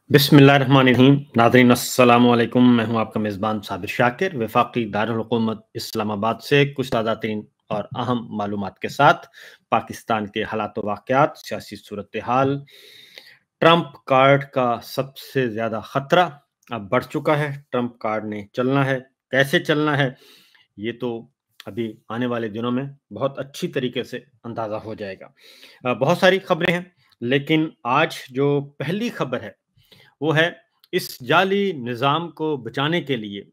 बिस्मिल्लाहिर्रहमानिर्रहीम। नाज़रीन अस्सलाम वालेकुम। मैं हूं आपका मेज़बान साबिर शाकिर, वफाकी दारुल हुकूमत इस्लामाबाद से कुछ ताज़ा तरीन और अहम मालूमात के साथ पाकिस्तान के हालात व वाक़यात, सियासी सूरत हाल, ट्रंप कार्ड का सबसे ज़्यादा ख़तरा अब बढ़ चुका है। ट्रंप कार्ड ने चलना है, कैसे चलना है, ये तो अभी आने वाले दिनों में बहुत अच्छी तरीके से अंदाज़ा हो जाएगा। बहुत सारी खबरें हैं, लेकिन आज जो पहली खबर है वो है इस जाली निज़ाम को बचाने के लिए,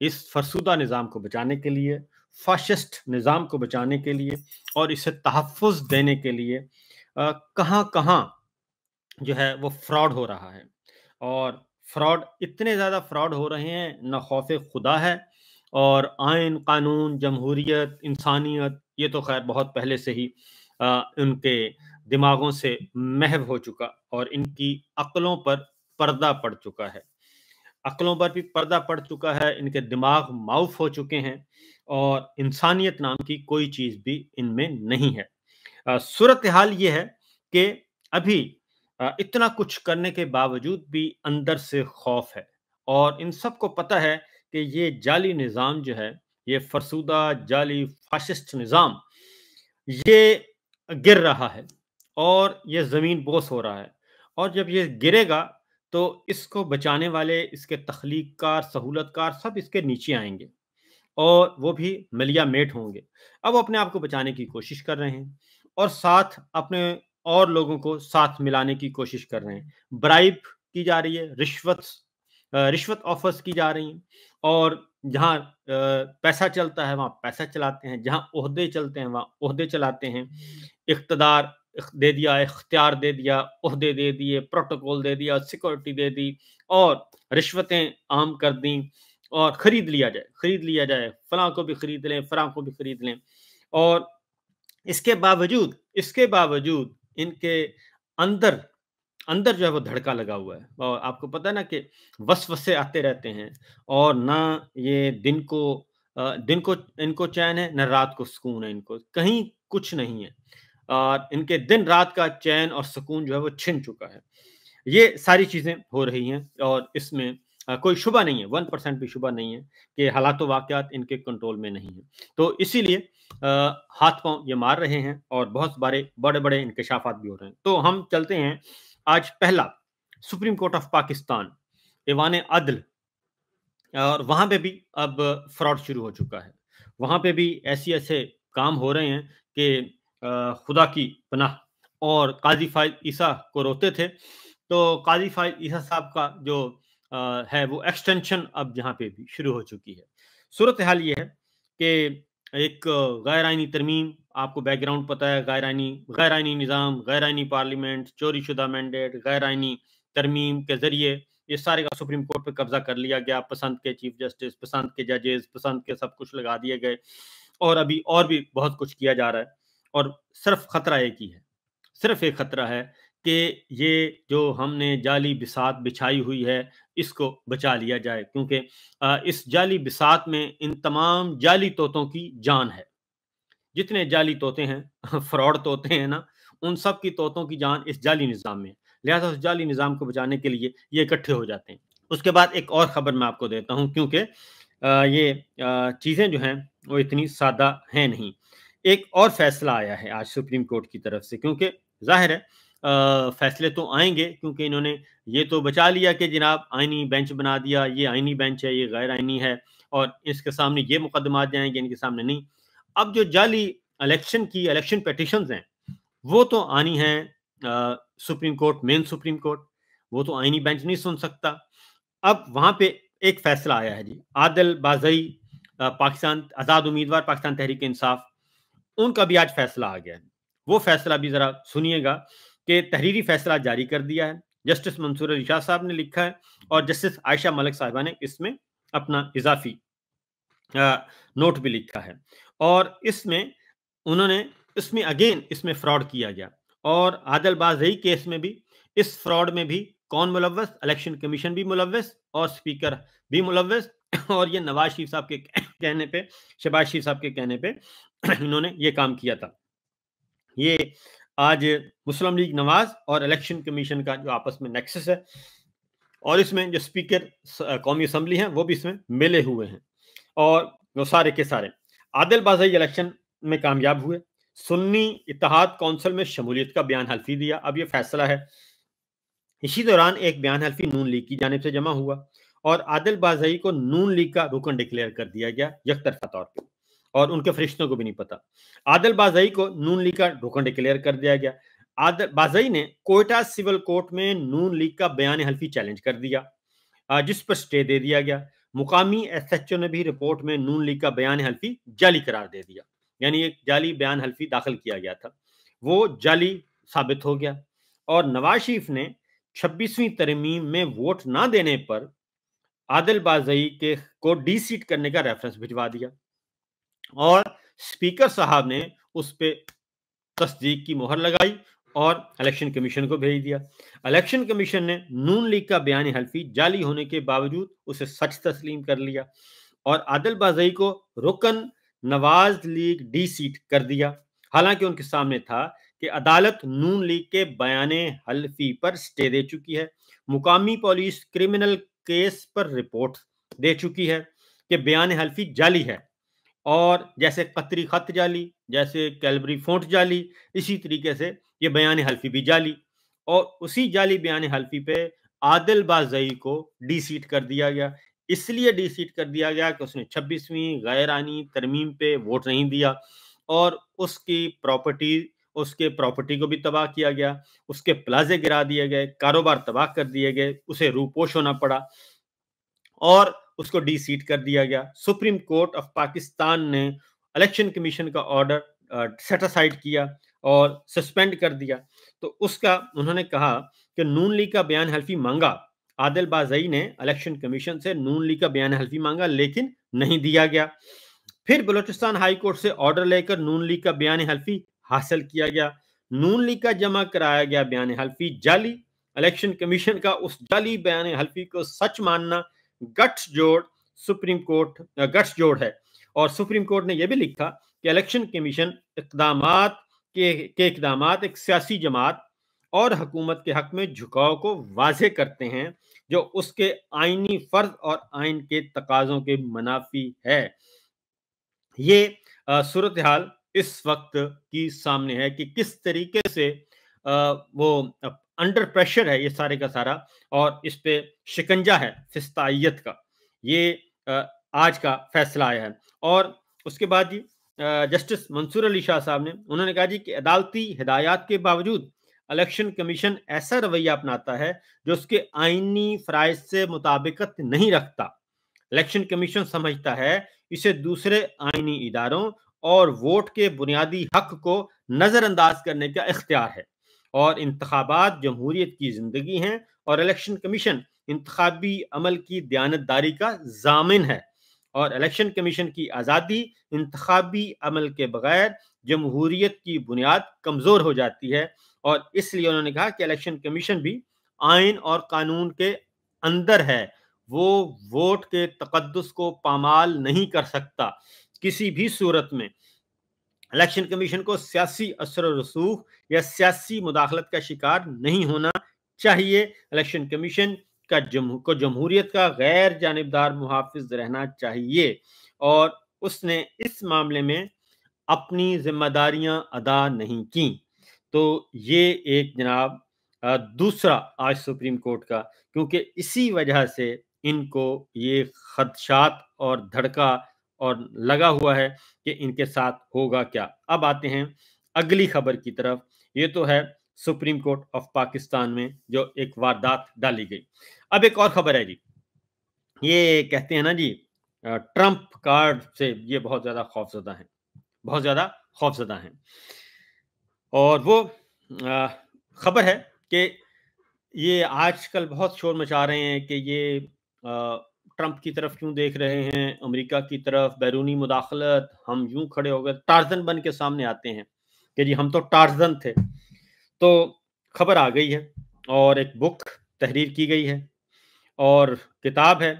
इस फरसुदा निज़ाम को बचाने के लिए, फ़ाशिस्ट निज़ाम को बचाने के लिए और इसे तहफ़्फ़ुज़ देने के लिए कहाँ-कहाँ जो है वो फ्रॉड हो रहा है। और फ्रॉड, इतने ज़्यादा फ्रॉड हो रहे हैं, ना खौफ़ खुदा है और आइन, कानून, जमहूरियत, इंसानियत, ये तो ख़ैर बहुत पहले से ही उनके दिमागों से महव हो चुका और इनकी अक़लों पर पर्दा पड़ चुका है। अक़लों पर भी पर्दा पड़ चुका है, इनके दिमाग माऊफ़ हो चुके हैं और इंसानियत नाम की कोई चीज़ भी इनमें नहीं है। सूरत हाल ये है कि अभी इतना कुछ करने के बावजूद भी अंदर से खौफ है और इन सबको पता है कि ये जाली निज़ाम जो है, ये फरसुदा जाली फाशिस्ट निज़ाम, ये गिर रहा है और ये ज़मीन बोस हो रहा है और जब ये गिरेगा तो इसको बचाने वाले, इसके तख्लीक़कार, सहूलतकार सब इसके नीचे आएंगे और वो भी मिलिया मेट होंगे। अब वो अपने आप को बचाने की कोशिश कर रहे हैं और साथ अपने और लोगों को साथ मिलाने की कोशिश कर रहे हैं। ब्राइब की जा रही है, रिश्वत ऑफ़र्स की जा रही हैं और जहाँ पैसा चलता है वहाँ पैसा चलाते हैं, जहाँ ओहदे चलते हैं वहाँ ओहदे चलाते हैं। इक़्तिदार दे दिया, इख्तियार दे दिया, ओहदे दे दिए, प्रोटोकॉल दे दिया, सिक्योरिटी दे दी और रिश्वतें आम कर दी और खरीद लिया जाए, फलाँ को भी खरीद लें, फ़लाँ को भी खरीद लें। और इसके बावजूद इनके अंदर अंदर जो है वो धड़का लगा हुआ है और आपको पता है ना कि वसवसे आते रहते हैं और ना ये दिन को इनको चैन है, ना रात को सुकून है, इनको कहीं कुछ नहीं है और इनके दिन रात का चैन और सुकून जो है वो छिन चुका है। ये सारी चीज़ें हो रही हैं और इसमें कोई शुबा नहीं है, 1% भी शुबा नहीं है कि हालात व वाक़यात इनके कंट्रोल में नहीं है। तो इसीलिए हाथ-पाँव ये मार रहे हैं और बहुत बारे बड़े-बड़े इंकशाफ़ात भी हो रहे हैं। तो हम चलते हैं आज पहला सुप्रीम कोर्ट ऑफ पाकिस्तान, ऐवान-ए-अदल, और वहाँ पे भी अब फ्रॉड शुरू हो चुका है। वहाँ पे भी ऐसे काम हो रहे हैं कि खुदा की पनाह। और काज़ी फ़ाइज़ ईसा को रोकते थे, तो काज़ी फ़ाइज़ ईसा साहब का जो है वो एक्सटेंशन अब यहाँ पे भी शुरू हो चुकी है। सूरत हाल ये है कि एक गैर आइनी तरमीम, आपको बैकग्राउंड पता है, गैर आइनी निज़ाम, गैर आइनी पार्लियामेंट, चोरी-शुदा मैंडेट, गैर आइनी तरमीम के ज़रिए ये सारे का सुप्रीम कोर्ट पे कब्जा कर लिया गया। पसंद के चीफ जस्टिस, पसंद के जजेस, पसंद के सब कुछ लगा दिए गए और अभी और भी बहुत कुछ किया जा रहा है और सिर्फ खतरा एक ही है, सिर्फ एक खतरा है कि ये जो हमने जाली बिसात बिछाई हुई है इसको बचा लिया जाए, क्योंकि इस जाली बिसात में इन तमाम जाली तोतों की जान है। जितने जाली तोते हैं फ्रॉड तोते हैं ना, उन सब की तोतों की जान इस जाली निज़ाम में है। लिहाजा उस जाली निज़ाम को बचाने के लिए ये इकट्ठे हो जाते हैं। उसके बाद एक और ख़बर मैं आपको देता हूँ, क्योंकि ये चीज़ें जो हैं वो इतनी सादा हैं नहीं। एक और फ़ैसला आया है आज सुप्रीम कोर्ट की तरफ से, क्योंकि ज़ाहिर है फ़ैसले तो आएँगे, क्योंकि इन्होंने ये तो बचा लिया कि जनाब आइनी बेंच बना दिया, ये आइनी बेंच है, ये गैर आइनी है और इसके सामने ये मुकदमात जाएँगे, इनके सामने नहीं। अब जो जाली इलेक्शन पिटीशंस हैं, वो तो आनी है supreme court, main supreme court, वो तो आईनी बेंच नहीं सुन सकता। अब वहाँ पे एक फैसला आया है जी, आदिल बाज़ई, पाकिस्तान आज़ाद उम्मीदवार, पाकिस्तान तहरीक इंसाफ, उनका भी आज फैसला आ गया है। वो फैसला भी ज़रा सुनिएगा कि तहरीरी फैसला जारी कर दिया है। जस्टिस मंसूर अली शाह साहब ने लिखा है और जस्टिस आयशा मलिक साहिबा ने इसमें अपना इज़ाफ़ी नोट भी लिखा है और इसमें फ्रॉड किया गया और आदिल बाज़ई केस में भी, इस फ्रॉड में भी कौन मुलव्वस? इलेक्शन कमीशन भी मुलव्वस और स्पीकर भी मुलव्वस और ये नवाज शरीफ साहब के कहने पे, शहबाज शरीफ साहब के कहने पे इन्होंने ये काम किया था। ये आज मुस्लिम लीग नवाज और इलेक्शन कमीशन का जो आपस में नेक्सस है, اور اس میں جو اسپیکر قومی اسمبلی ہیں وہ بھی اس میں ملے ہوئے ہیں، اور وہ سارے کے سارے عادل بازئی الیکشن میں کامیاب ہوئے۔ سنی اتحاد کونسل میں شمولیت کا بیان حلفی دیا۔ اب یہ فیصلہ ہے۔ اسی دوران ایک بیان حلفی نون لیگ کی جانب سے جمع ہوا اور عادل بازئی کو نون لیگ کا رکن ڈکلیئر کر دیا گیا یک طرفہ طور پہ، اور ان کے فرشتوں کو بھی نہیں پتا۔ عادل بازئی کو نون لیگ کا رکن ڈکلیئر کر دیا گیا۔ عادل بازئی نے کوئٹہ سول کورٹ میں نون لیگ کا بیان حلفی چیلنج کر دیا، جس پر سٹے دے دیا گیا۔ مقامی ایس ایچ او نے بھی رپورٹ میں نون لیگ کا بیان حلفی جعلی قرار دے دیا، یعنی ایک جعلی بیان حلفی داخل کیا گیا تھا، وہ جعلی ثابت ہو گیا۔ اور نواز شریف نے 26ویں ترمیم میں ووٹ نہ دینے پر عادل بازئی کو ڈی سیٹ کرنے کا ریفرنس بھجوا دیا، اور اسپیکر صاحب نے اس پہ تصدیق کی مہر لگائی اور الیکشن کمیشن کو بھیج دیا۔ الیکشن کمیشن نے نون لیگ کا بیان حلفی جعلی ہونے کے باوجود اسے سچ تسلیم کر لیا اور عادل بازئی کو رکن نواز لیگ ڈی سیٹ کر دیا، حالانکہ ان کے سامنے تھا کہ عدالت نون لیگ کے بیان حلفی پر سٹے دے چکی ہے، مقامی پولیس کرمنل کیس پر رپورٹ دے چکی ہے کہ بیان حلفی جعلی ہے، اور جیسے قطری خط جعلی، جیسے کیلبری فونٹ جعلی، اسی طریقے سے یہ بیان حلفی بھی جعلی، اور اسی جعلی بیان حلفی پہ عادل بازئی کو ڈی سیٹ کر دیا گیا۔ اس لیے ڈی سیٹ کر دیا گیا کہ اس نے 26ویں غیر آئینی ترمیم پہ ووٹ نہیں دیا، اور اس کے پراپرٹی کو بھی تباہ کیا گیا، اس کے پلازے گرا دیے گئے، کاروبار تباہ کر دیے گئے، اسے روپوش ہونا پڑا اور اس کو ڈی سیٹ کر دیا گیا۔ سپریم کورٹ آف پاکستان نے الیکشن کمیشن کا آرڈر سیٹ اسائیڈ کیا اور سسپینڈ کر دیا۔ تو اس کا انہوں نے کہا کہ نون لیگ کا بیان حلفی مانگا، عادل بازئی نے الیکشن کمیشن سے نون لیگ کا بیان حلفی مانگا لیکن نہیں دیا گیا۔ پھر بلوچستان ہائی کورٹ سے آرڈر لے کر نون لیگ کا بیان حلفی حاصل کیا گیا۔ نون لیگ کا جمع کرایا گیا بیان حلفی جعلی، الیکشن کمیشن کا اس جعلی بیان حلفی کو سچ ماننا گٹھ جوڑ ہے، اور سپریم کورٹ نے یہ بھی لکھا کہ الیکشن کمیشن اقدامات ایک سیاسی جماعت اور حکومت کے حق میں جھکاؤ کو واضح کرتے ہیں جو اس کے آئینی فرض اور آئین کے تقاضوں کے منافی ہے۔ یہ صورتحال اس وقت کی سامنے ہے کہ کس طریقے سے وہ انڈر پریشر ہے یہ سارے کا سارا، اور اس پہ شکنجہ ہے فسطائیت کا۔ یہ آج کا فیصلہ آیا ہے۔ اور اس کے بعد جسٹس منصور علی شاہ صاحب نے انہوں نے کہا جی کہ عدالتی ہدایات کے باوجود الیکشن کمیشن ایسا رویہ اپناتا ہے جو اس کے آئینی فرائض سے مطابقت نہیں رکھتا۔ الیکشن کمیشن سمجھتا ہے اسے دوسرے آئینی اداروں اور ووٹ کے بنیادی حق کو نظر انداز کرنے کا اختیار ہے، اور انتخابات جمہوریت کی زندگی ہیں، اور الیکشن کمیشن انتخابی عمل کی دیانتداری کا ضامن ہے، اور الیکشن کمیشن کی آزادی انتخابی عمل کے بغیر جمہوریت کی بنیاد کمزور ہو جاتی ہے۔ اور اس لیے انہوں نے کہا کہ الیکشن کمیشن بھی آئین اور قانون کے اندر ہے، وہ ووٹ کے تقدس کو پامال نہیں کر سکتا۔ کسی بھی صورت میں الیکشن کمیشن کو سیاسی اثر و رسوخ یا سیاسی مداخلت کا شکار نہیں ہونا چاہیے۔ الیکشن کمیشن کو جمہوریت کا غیر جانبدار محافظ رہنا چاہیے، اور اس نے اس معاملے میں اپنی ذمہ داریاں ادا نہیں کی۔ تو یہ ایک جناب دوسرا آج سپریم کورٹ کا، کیونکہ اسی وجہ سے ان کو یہ خدشات اور دھڑکا اور لگا ہوا ہے کہ ان کے ساتھ ہوگا کیا۔ اب آتے ہیں اگلی خبر کی طرف۔ یہ تو ہے سپریم کورٹ آف پاکستان میں جو ایک واردات ڈالی گئی۔ اب ایک اور خبر ہے جی، یہ کہتے ہیں نا جی ٹرمپ کارڈ سے یہ بہت زیادہ خوفزدہ ہیں، اور وہ خبر ہے کہ یہ آج کل بہت شور مچا رہے ہیں کہ یہ ٹرمپ کی طرف کیوں دیکھ رہے ہیں، امریکہ کی طرف بیرونی مداخلت، ہم یوں کھڑے ہو گئے، ٹارزن بن کے سامنے آتے ہیں کہ جی ہم تو ٹارزن تھے۔ تو خبر آ گئی ہے اور ایک بک تحریر کی گئی ہے اور کتاب ہے۔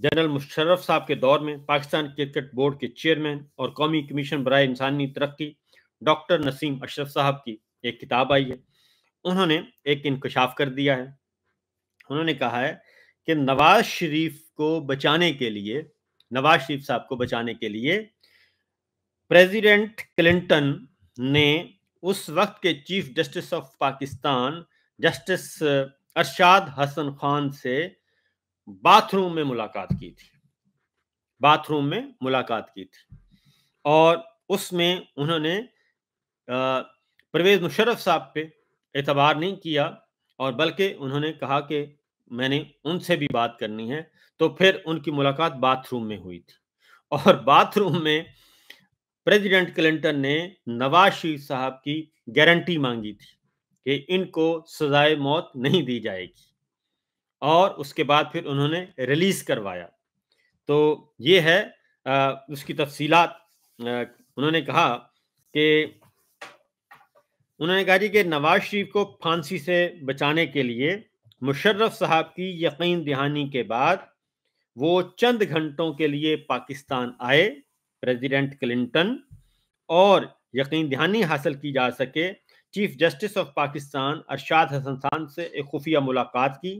جنرل مشرف صاحب کے دور میں پاکستان کرکٹ بورڈ کے چیئرمین اور قومی کمیشن برائے انسانی ترقی ڈاکٹر نسیم اشرف صاحب کی ایک کتاب آئی ہے۔ انہوں نے ایک انکشاف کر دیا ہے۔ انہوں نے کہا ہے کہ नवाज शरीफ को बचाने के लिए, नवाज शरीफ साहब को बचाने के लिए प्रेसिडेंट क्लिंटन ने उस वक्त के chief justice of Pakistan justice Arshad Hasan Khan से बाथरूम में मुलाकात की थी, बाथरूम में मुलाकात की थी। और उसमें उन्होंने परवेज मुशर्रफ साहब पे एतबार नहीं किया, और बल्कि उन्होंने कहा कि मैंने उनसे भी बात करनी है। तो फिर उनकी मुलाकात बाथरूम में हुई थी, और बाथरूम में प्रेसिडेंट क्लिंटन ने नवाज शरीफ साहब की गारंटी मांगी थी कि इनको सजाए मौत नहीं दी जाएगी, और उसके बाद फिर उन्होंने रिलीज करवाया। तो ये है उसकी तफसीलात। उन्होंने कहा जी कि नवाज शरीफ को फांसी से बचाने के लिए मुशर्रफ साहब की यकीन दहानी के बाद वो चंद घंटों के लिए पाकिस्तान आए, प्रेसिडेंट क्लिंटन, और यकीन दहानी हासिल की जा सके chief justice of Pakistan Arshad Hasan Khan से एक खुफिया मुलाकात की,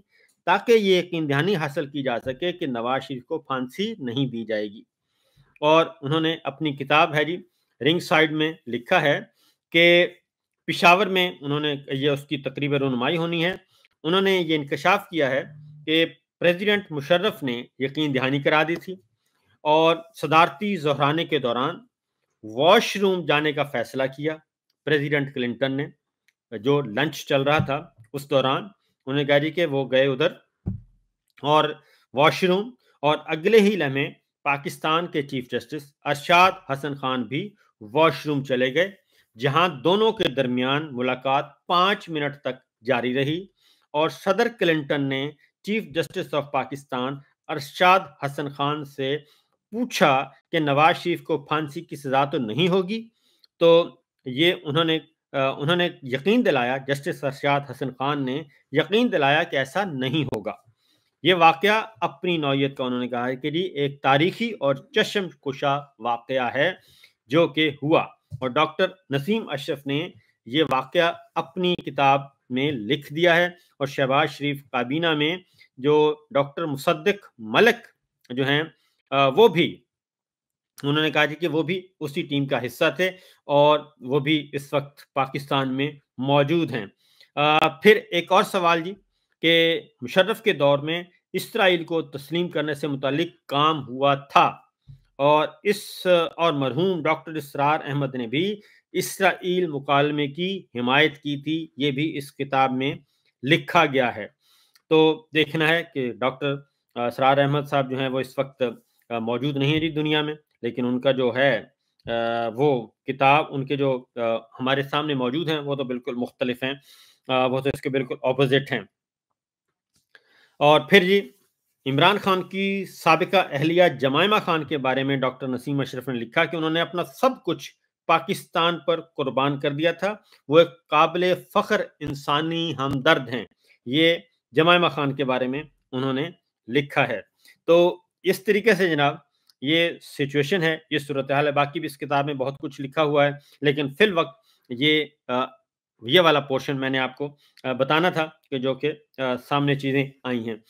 ताकि ये यकीन दहानी हासिल की जा सके कि नवाज शरीफ को फांसी नहीं दी जाएगी। और उन्होंने अपनी किताब है जी रिंग साइड में लिखा है कि पिशावर में उन्होंने ये उसकी तकरीबन रुनुमाई होनी है। उन्होंने ये इंकशाफ किया है कि प्रेसिडेंट मुशर्रफ ने यकीन दहानी करा दी थी, और सदारती ज़हराने के दौरान वॉशरूम जाने का फैसला किया प्रेसिडेंट क्लिंटन ने। जो लंच चल रहा था उस दौरान उन्होंने कहा जी कि वो गए उधर और वॉशरूम, और अगले ही लम्हे पाकिस्तान के चीफ जस्टिस अरशाद हसन खान भी वॉशरूम चले गए, जहां दोनों के दरमियान मुलाकात 5 मिनट तक जारी रही। और सदर क्लिंटन ने chief justice of Pakistan Arshad Hasan Khan से पूछा कि नवाज शरीफ को फांसी की सजा तो नहीं होगी। तो ये उन्होंने यकीन दिलाया, जस्टिस अरशाद हसन खान ने यकीन दिलाया कि ऐसा नहीं होगा। ये वाकया अपनी नौयत का उन्होंने कहा है कि जी एक तारीखी और चश्म कुशा वाकया है जो कि हुआ। और डॉक्टर नसीम अशरफ ने ये वाकया अपनी किताब में लिख दिया है, और शहबाज शरीफ काबीना में जो डॉक्टर मुसद्दिक मलिक जो हैं वो भी, उन्होंने कहा कि वो भी उसी टीम का हिस्सा थे, और वो भी इस वक्त पाकिस्तान में मौजूद हैं। फिर एक और सवाल जी कि मुशर्रफ के दौर में इसराइल को तस्लीम करने से मुतालिक काम हुआ था, और मरहूम डॉक्टर इसरार अहमद ने भी इसराइल मुकालमे की हिमायत की थी। ये भी इस किताब में लिखा गया है। तो देखना है कि डॉक्टर इसरार अहमद साहब जो हैं वो इस वक्त मौजूद नहीं है जी दुनिया में, लेकिन उनका जो है वो किताब, उनके जो हमारे सामने मौजूद हैं वो तो बिल्कुल मुख्तलिफ हैं, वो तो इसके बिल्कुल ऑपोजिट हैं। और फिर जी इमरान खान की साबिका अहलिया जमाइमा खान के बारे में डॉक्टर नसीम अशरफ ने लिखा कि उन्होंने अपना सब कुछ पाकिस्तान पर कुर्बान कर दिया था, वो एक काबिल फ़ख्र इंसानी हमदर्द हैं। ये जमाइमा खान के बारे में उन्होंने लिखा है। तो इस तरीके से जनाब ये सिचुएशन है, ये सूरत हाल है। बाकी भी इस किताब में बहुत कुछ लिखा हुआ है, लेकिन फिल वक्त ये वाला पोर्शन मैंने आपको बताना था कि जो कि सामने चीज़ें आई हैं।